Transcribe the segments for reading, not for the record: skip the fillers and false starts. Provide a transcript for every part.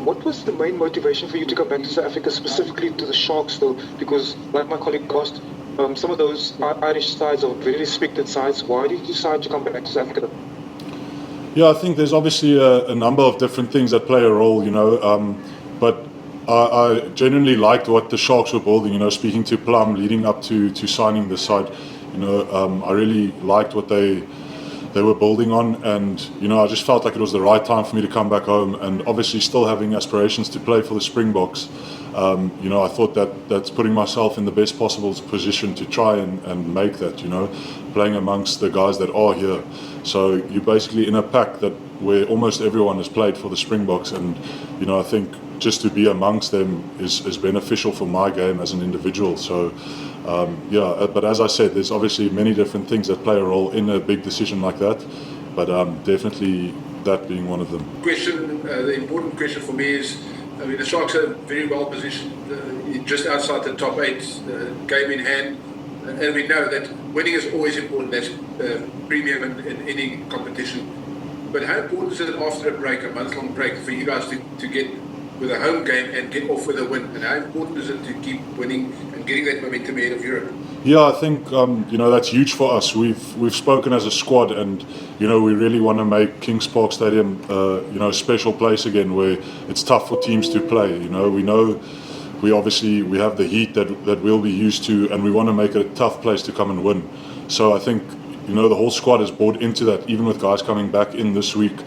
What was the main motivation for you to come back to South Africa, specifically to the Sharks, though? Because, like my colleague asked, some of those Irish sides are very respected sides. Why did you decide to come back to South Africa, though? Yeah, I think there's obviously a number of different things that play a role, but I genuinely liked what the Sharks were building, speaking to Plum leading up to signing this side. I really liked what they were building on, and I just felt like it was the right time for me to come back home, and obviously still having aspirations to play for the Springboks. I thought that's putting myself in the best possible position to try and make that, playing amongst the guys that are here. So you're basically in a pack where almost everyone has played for the Springboks, and I think just to be amongst them is beneficial for my game as an individual. So but as I said, there's obviously many different things that play a role in a big decision like that, but definitely that being one of them. The important question for me is, the Sharks are very well positioned, just outside the top 8, game in hand, and we know that winning is always important. That's premium in any competition. But how important is it after a break, a month-long break, for you guys to get with a home game and get off with a win? And how important is it to keep winning and getting that momentum ahead of Europe? Yeah, I think that's huge for us. We've spoken as a squad, and we really want to make Kings Park Stadium a special place again, where it's tough for teams to play. We know we have the heat that we'll be used to, and we want to make it a tough place to come and win. So I think the whole squad has bought into that, even with guys coming back in this week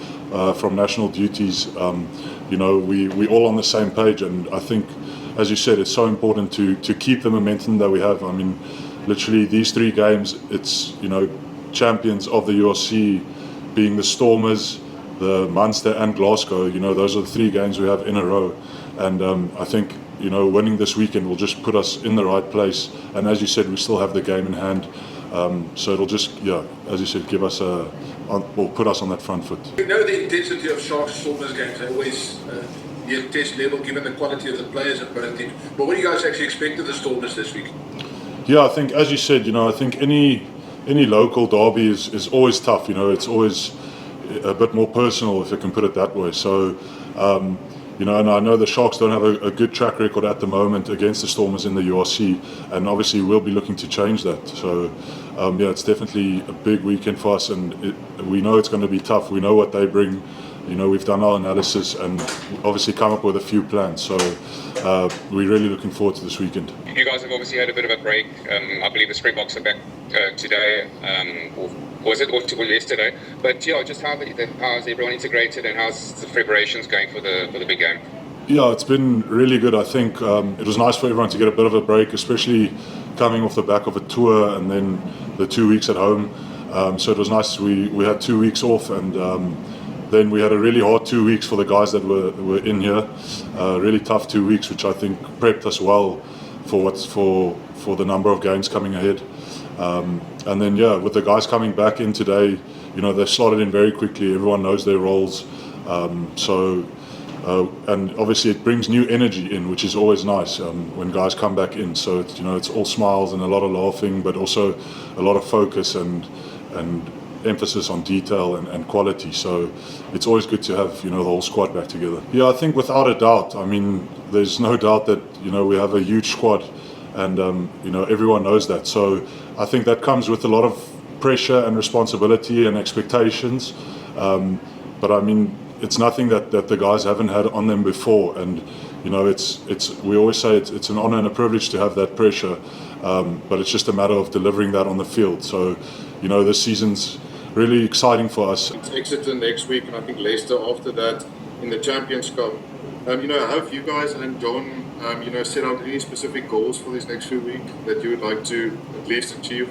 from national duties. We all on the same page, and I think, as you said, it's so important to keep the momentum that we have. I mean, literally these 3 games, it's champions of the URC being the Stormers, the Munster and Glasgow. Those are the 3 games we have in a row, and I think winning this weekend will just put us in the right place. And as you said, we still have the game in hand, so it'll just as you said, give us put us on that front foot. You know the intensity of Sharks Stormers games. They always test level given the quality of the players at both teams. But what do you guys actually expect of the Stormers this week? Yeah, I think, as you said, I think any local derby is always tough. It's always a bit more personal, if I can put it that way. So, and I know the Sharks don't have a good track record at the moment against the Stormers in the URC, and obviously we'll be looking to change that. So, it's definitely a big weekend for us, and we know it's going to be tough. We know what they bring. We've done our analysis and obviously come up with a few plans. So we're really looking forward to this weekend. You guys have obviously had a bit of a break. I believe the Springboks are back today, or was it or yesterday? But just how's everyone integrated, and how's the preparations going for the big game? Yeah, it's been really good. I think it was nice for everyone to get a bit of a break, especially coming off the back of a tour and then the 2 weeks at home. So it was nice. We had 2 weeks off, and then we had a really hard 2 weeks for the guys that were in here. Really tough 2 weeks, which I think prepped us well for the number of games coming ahead. And then with the guys coming back in today, they slotted in very quickly. Everyone knows their roles. And obviously it brings new energy in, which is always nice when guys come back in. So it's all smiles and a lot of laughing, but also a lot of focus and emphasis on detail and quality. So it's always good to have the whole squad back together. Yeah, I think without a doubt. I mean, there's no doubt that we have a huge squad, and everyone knows that. So I think that comes with a lot of pressure and responsibility and expectations. But I mean, it's nothing that the guys haven't had on them before, and we always say it's an honor and a privilege to have that pressure, but it's just a matter of delivering that on the field. So this season's really exciting for us. It's Exeter next week, and I think Leicester after that in the Champions Cup. How have you guys and John set out any specific goals for these next few weeks that you would like to at least achieve?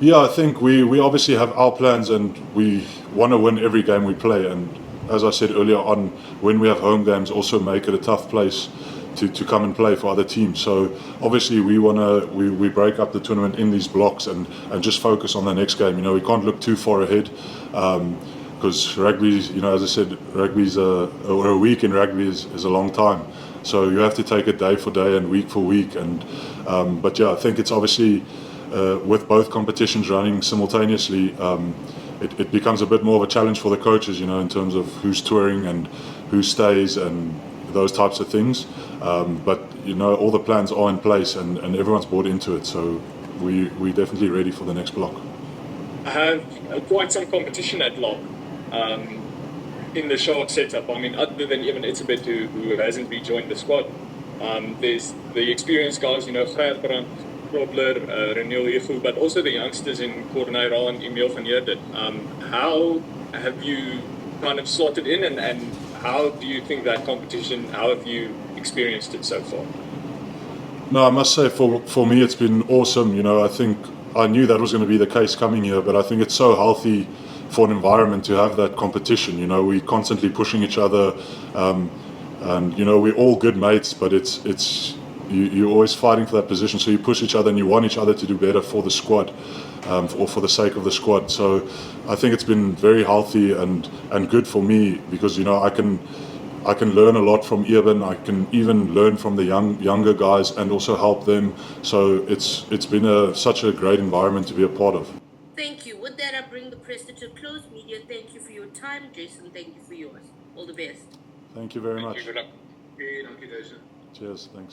Yeah, I think we obviously have our plans, and we want to win every game we play, and as I said earlier on, when we have home games, also make it a tough place to come and play for other teams. So obviously we break up the tournament in these blocks and just focus on the next game. We can't look too far ahead, because rugby, as I said, rugby's or a week in rugby is a long time. So you have to take it day for day and week for week. And but I think it's obviously with both competitions running simultaneously, it becomes a bit more of a challenge for the coaches, in terms of who's touring and who stays and those types of things. But you know, all the plans are in place, and everyone's bought into it. So we're definitely ready for the next block. I have quite some competition at lock in the Sharks setup. I mean, other than even Itzebet, who hasn't rejoined the squad, there's the experienced guys, you know, Gerbrand, Robler, Reniel Efu, but also the youngsters in Corneira and Emil van Heerden. How have you kind of slotted in, and how do you think that competition, how have you experienced it so far? No, I must say for me it's been awesome. You know, I think I knew that was going to be the case coming here, but I think it's so healthy for an environment to have that competition. You know, we're constantly pushing each other, and you know, we're all good mates, but you're always fighting for that position. So you push each other and you want each other to do better for the squad, or for the sake of the squad. So I think it's been very healthy and good for me, because you know, I can learn a lot from Eben. I can even learn from the younger guys and also help them. So it's been such a great environment to be a part of. Thank you. With that, I bring the press to a close. Media, thank you for your time. Jason, thank you for yours. All the best. Thank you very much. Good luck. Thank you, Jason. Cheers. Thanks.